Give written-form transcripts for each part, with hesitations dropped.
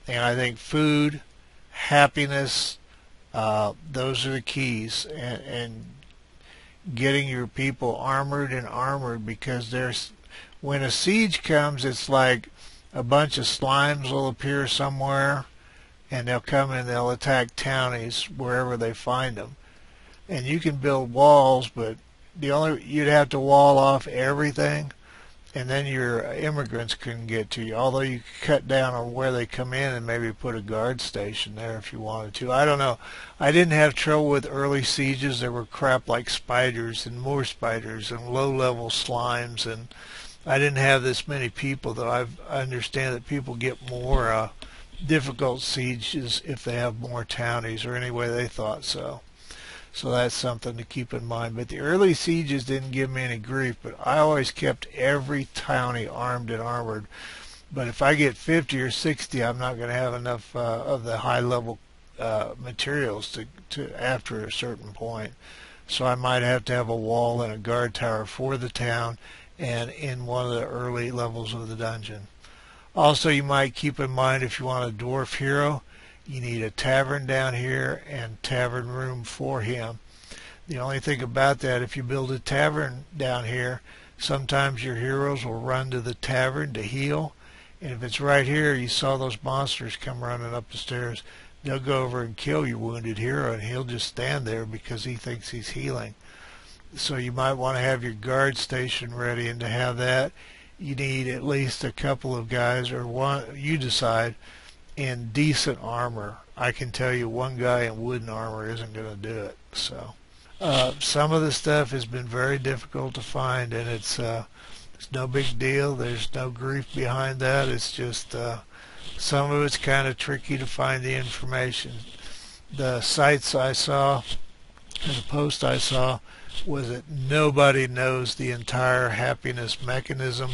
And I think food, happiness, those are the keys. And getting your people armored because there's when a siege comes, it's like a bunch of slimes will appear somewhere and they'll come and they'll attack townies wherever they find them. And you can build walls, but you'd have to wall off everything, and then your immigrants couldn't get to you. Although you could cut down on where they come in and maybe put a guard station there if you wanted to. I don't know. I didn't have trouble with early sieges. There were crap like spiders and more spiders and low-level slimes, and I didn't have this many people, though I understand that people get more difficult sieges if they have more townies, or anyway they thought so. So that's something to keep in mind. But the early sieges didn't give me any grief, but I always kept every townie armed and armored. But if I get 50 or 60, I'm not going to have enough of the high-level materials to after a certain point. So I might have to have a wall and a guard tower for the town and in one of the early levels of the dungeon. Also, you might keep in mind if you want a dwarf hero, you need a tavern down here and tavern room for him. The only thing about that, if you build a tavern down here, sometimes your heroes will run to the tavern to heal. And if it's right here, you saw those monsters come running up the stairs, they'll go over and kill your wounded hero, and he'll just stand there because he thinks he's healing. So you might want to have your guard station ready, and to have that, you need at least a couple of guys, or one, you decide, in decent armor. I can tell you one guy in wooden armor isn't going to do it. So some of the stuff has been very difficult to find, and it's no big deal. There's no grief behind that. It's just some of it's kind of tricky to find the information. The sites I saw and the post I saw was that nobody knows the entire happiness mechanism,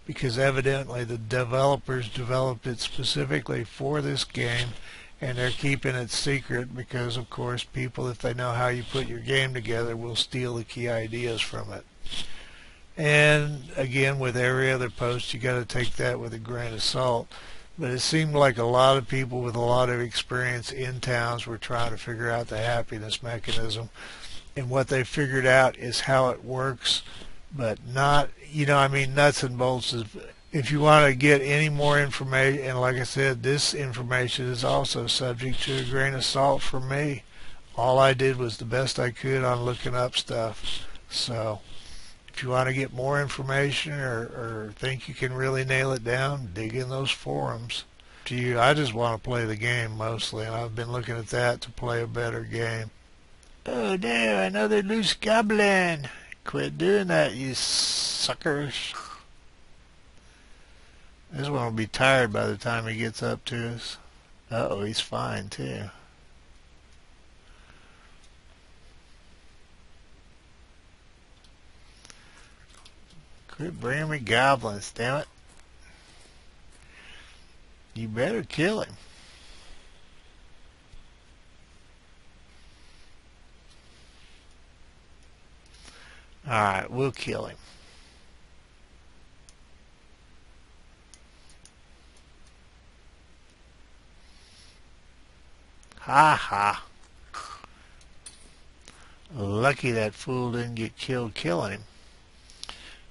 because evidently the developers developed it specifically for this game, and they're keeping it secret because, of course, people, if they know how you put your game together, will steal the key ideas from it. And again, with every other post, you got to take that with a grain of salt. But it seemed like a lot of people with a lot of experience in towns were trying to figure out the happiness mechanism. And what they figured out is how it works, but not, I mean, nuts and bolts. If you want to get any more information, and like I said, this information is also subject to a grain of salt from me. All I did was the best I could on looking up stuff. So if you want to get more information or think you can really nail it down, dig in those forums. To you, I just want to play the game mostly, and I've been looking at that to play a better game. Oh no, another loose goblin. Quit doing that, you suckers. This one will be tired by the time he gets up to us. Uh-oh, he's fine too. Quit bringing me goblins, damn it. You better kill him. Alright, we'll kill him. Ha ha. Lucky that fool didn't get killed killing him.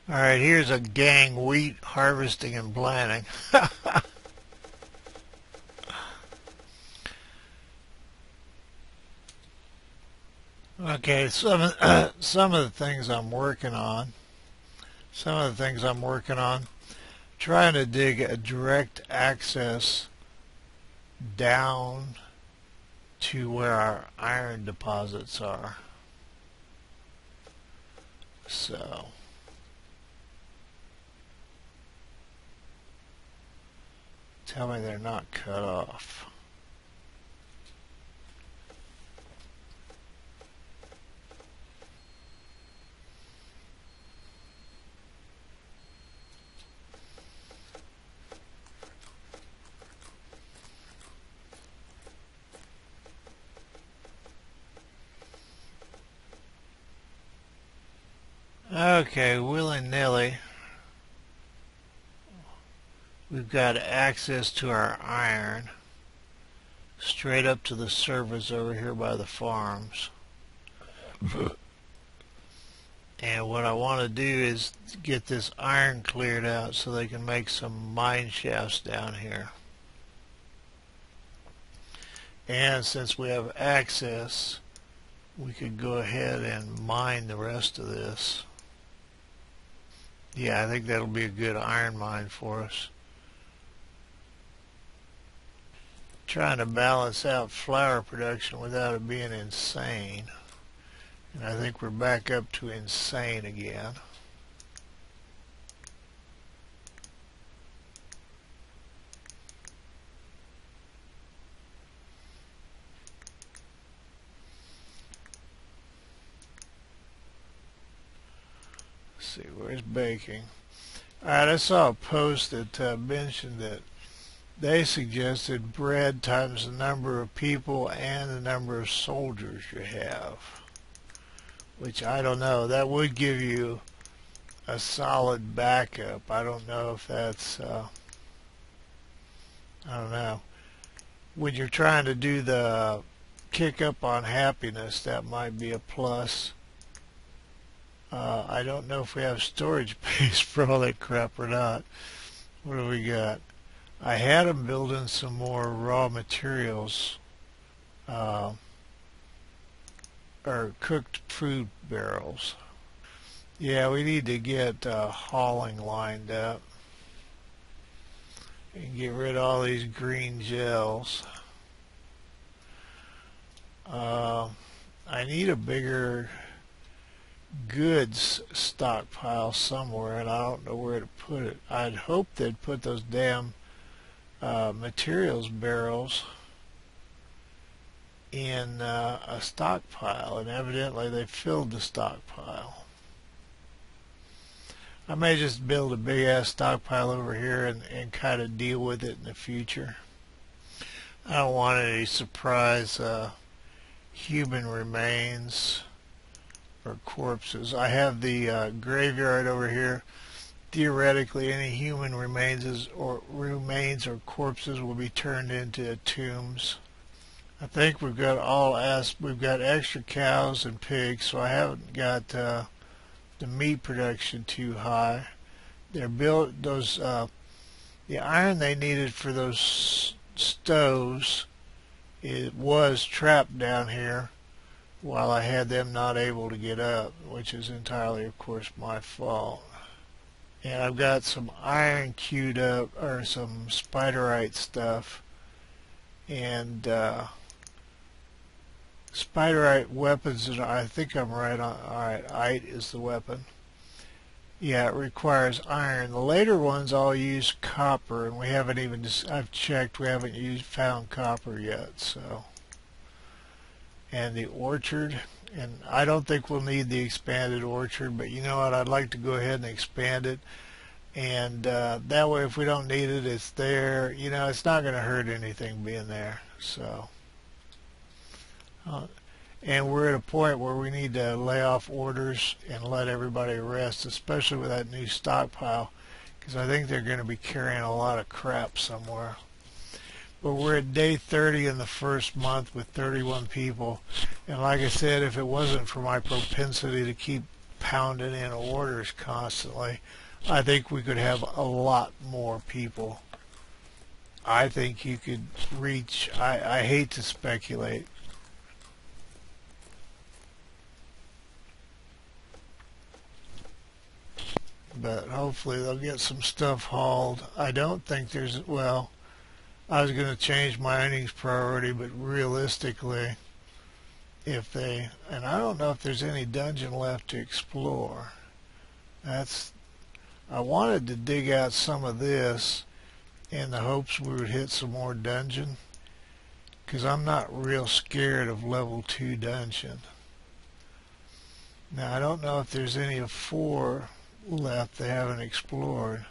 Alright, here's a gang wheat harvesting and planting. Okay, some of the things I'm working on. Trying to dig a direct access down to where our iron deposits are. So tell me they're not cut off. Okay, willy-nilly, we've got access to our iron. straight up to the surface over here by the farms. And what I want to do is get this iron cleared out so they can make some mine shafts down here. And since we have access, we could go ahead and mine the rest of this. Yeah, I think that'll be a good iron mine for us. Trying to balance out flour production without it being insane. And I think we're back up to insane again. Let's see, where's baking? Alright, I saw a post that mentioned that they suggested bread times the number of people and the number of soldiers you have. Which I don't know. That would give you a solid backup. I don't know if that's, I don't know. When you're trying to do the kick up on happiness, that might be a plus. I don't know if we have storage space for all that crap or not. What do we got? I had them building some more raw materials. Or cooked food barrels. Yeah, we need to get hauling lined up and get rid of all these green gels. I need a bigger goods stockpile somewhere, and I don't know where to put it. I'd hope they'd put those damn materials barrels in a stockpile, and evidently they filled the stockpile. I may just build a big ass stockpile over here and kind of deal with it in the future. I don't want any surprise human remains or corpses. I have the graveyard over here. Theoretically, any human remains or corpses will be turned into tombs. I think we've got we've got extra cows and pigs, so I haven't got the meat production too high. They're built the iron they needed for those stoves. It was trapped down here while I had them not able to get up, which is entirely, of course, my fault. And I've got some iron queued up, or some spiderite stuff, and spiderite weapons, and I think I'm right on. Alright, ite is the weapon. Yeah, it requires iron. The later ones all use copper, and we haven't even, I've checked, we haven't found copper yet, so. And the orchard, and I don't think we'll need the expanded orchard, but you know what, I'd like to go ahead and expand it, and that way if we don't need it, it's there. You know, it's not going to hurt anything being there, so. And we're at a point where we need to lay off orders and let everybody rest, especially with that new stockpile, because I think they're going to be carrying a lot of crap somewhere. But we're at day 30 in the first month with 31 people, and like I said, if it wasn't for my propensity to keep pounding in orders constantly, I think we could have a lot more people. I think you could reach, I hate to speculate, but hopefully they'll get some stuff hauled. I don't think there's, well, I was going to change my earnings priority, but realistically, if they, and I don't know if there's any dungeon left to explore. I wanted to dig out some of this in the hopes we would hit some more dungeon, because I'm not real scared of level 2 dungeon. Now I don't know if there's any of 4 left they haven't explored.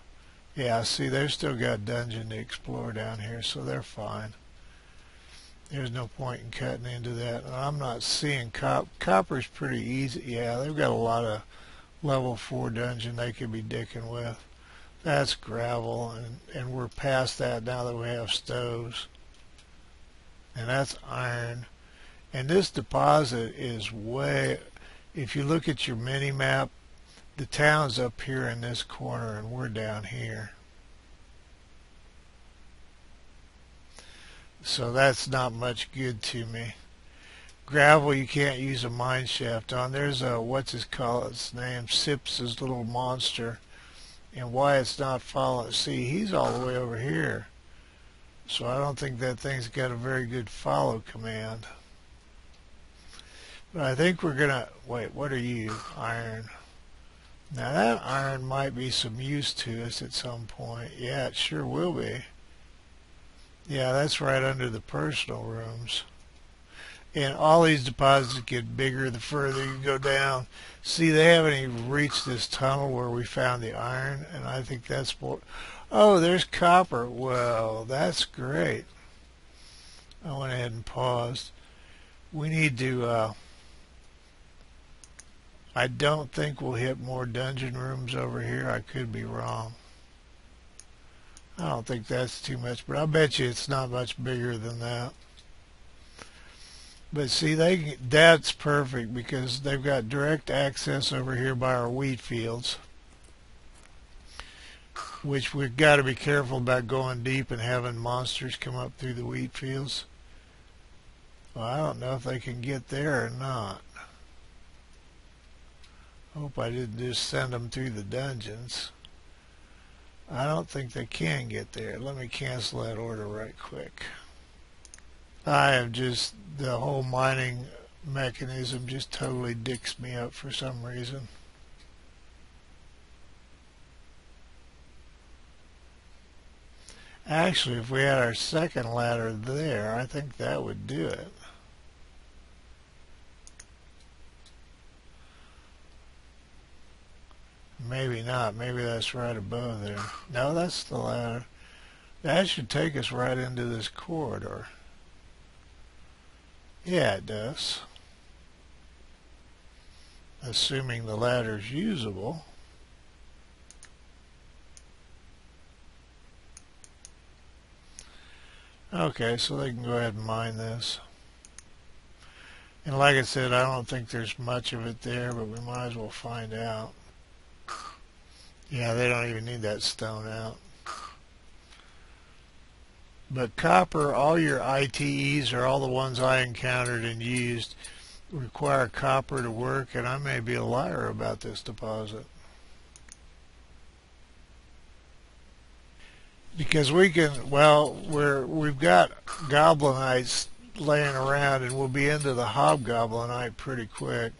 Yeah, see, they've still got dungeon to explore down here, so they're fine. There's no point in cutting into that. And I'm not seeing copper's pretty easy. Yeah, they've got a lot of level 4 dungeon they could be dicking with. That's gravel, and we're past that now that we have stoves. and that's iron. And this deposit is way, if you look at your mini map, the town's up here in this corner and we're down here. So that's not much good to me. Gravel you can't use a mine shaft on. There's a, what's his name, Sips, his little monster. And why it's not following, see, he's all the way over here. So I don't think that thing's got a very good follow command. But I think we're going to, wait, what are you? Iron. Now that iron might be some use to us at some point. Yeah, it sure will be. Yeah, that's right under the personal rooms. And all these deposits get bigger the further you go down. See, they haven't even reached this tunnel where we found the iron, and I think that's more. Oh, there's copper. Well, that's great. I went ahead and paused. We need to, I don't think we'll hit more dungeon rooms over here. I could be wrong. I don't think that's too much, but I bet you it's not much bigger than that. But see, that's perfect because they've got direct access over here by our wheat fields, which we've got to be careful about going deep and having monsters come up through the wheat fields. Well, I don't know if they can get there or not. Hope I didn't just send them through the dungeons. I don't think they can get there. Let me cancel that order right quick. I have just, the whole mining mechanism just totally dicks me up for some reason. Actually, if we had our second ladder there, I think that would do it. Maybe not. Maybe that's right above there. No, that's the ladder. That should take us right into this corridor. Yeah, it does. Assuming the ladder's usable. Okay, so they can go ahead and mine this. And like I said, I don't think there's much of it there, but we might as well find out. Yeah, they don't even need that stone out. But copper, all your ITEs, or all the ones I encountered and used, require copper to work, and I may be a liar about this deposit. Because we can, well, we've got goblinites laying around, and we'll be into the hobgoblinite pretty quick.